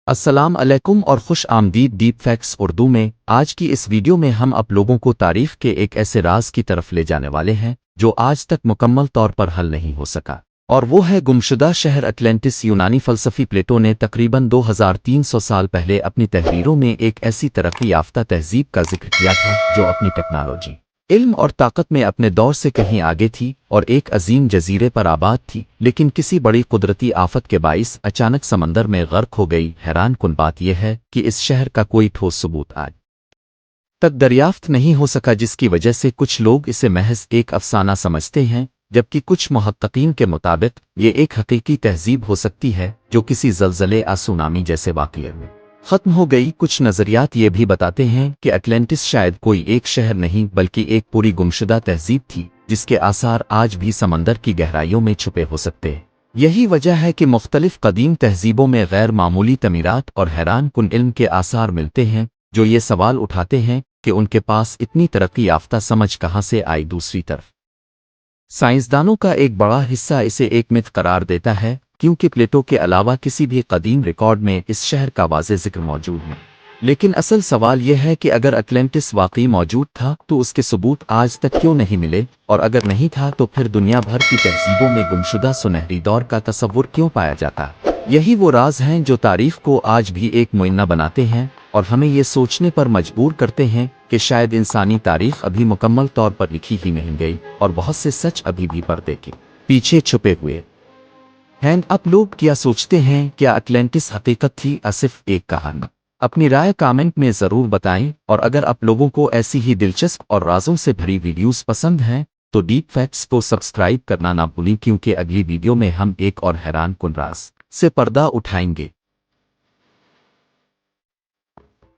अस्सलाम अलैकुम और खुश आमदीद डीप फैक्ट्स उर्दू में। आज की इस वीडियो में हम आप लोगों को तारीख के एक ऐसे राज की तरफ ले जाने वाले हैं जो आज तक मुकम्मल तौर पर हल नहीं हो सका, और वो है गुमशुदा शहर अटलांटिस। यूनानी फ़लसफ़ी प्लेटो ने तकरीबन 2300 साल पहले अपनी तहरीरों में एक ऐसी तरक्की याफ्ता तहज़ीब का जिक्र किया था जो अपनी टेक्नोलॉजी, इल्म और ताकत में अपने दौर से कहीं आगे थी और एक अजीम जजीरे पर आबाद थी, लेकिन किसी बड़ी कुदरती आफत के बाइस अचानक समंदर में गर्क हो गई। हैरान कुन बात यह है कि इस शहर का कोई ठोस सबूत आज तक दरियाफ्त नहीं हो सका, जिसकी वजह से कुछ लोग इसे महज एक अफसाना समझते हैं, जबकि कुछ मुहक्किकीन के मुताबिक ये एक हकीकी तहजीब हो सकती है जो किसी ज़लज़ले या सुनामी जैसे वाक़ये में खत्म हो गई। कुछ नज़रियात ये भी बताते हैं कि अटलांटिस शायद कोई एक शहर नहीं बल्कि एक पूरी गुमशुदा तहजीब थी जिसके आसार आज भी समंदर की गहराइयों में छुपे हो सकते हैं। यही वजह है कि मुख्तलिफ कदीम तहजीबों में गैर मामूली तमीरात और हैरान कुन इल्म के आसार मिलते हैं जो ये सवाल उठाते हैं कि उनके पास इतनी तरक्की याफ्ता समझ कहाँ से आई। दूसरी तरफ साइंसदानों का एक बड़ा हिस्सा इसे एक मिथ करार देता है, क्योंकि प्लेटो के अलावा किसी भी कदीम रिकॉर्ड में इस शहर का वाज़े जिक्र मौजूद नहीं। लेकिन असल सवाल यह है कि अगर अटलांटिस वाकई मौजूद था तो उसके सबूत आज तक क्यों नहीं मिले, और अगर नहीं था तो फिर दुनिया भर की तहजीबों में गुमशुदा सुनहरी दौर का तसव्वुर क्यों पाया जाता। यही वो राज हैं जो तारीख को आज भी एक मुइन्ना बनाते हैं और हमें ये सोचने पर मजबूर करते हैं कि शायद इंसानी तारीख अभी मुकम्मल तौर पर लिखी ही नहीं गई और बहुत से सच अभी भी पर्दे के पीछे छुपे हुए हैं। आप लोग क्या सोचते हैं, क्या अटलांटिस हकीकत थी या सिर्फ एक कहानी? अपनी राय कमेंट में ज़रूर बताएं, और अगर आप लोगों को ऐसी ही दिलचस्प और राजों से भरी वीडियोस पसंद हैं तो डीप फैक्ट्स को सब्सक्राइब करना ना भूलें, क्योंकि अगली वीडियो में हम एक और हैरान कुन राज से पर्दा उठाएंगे।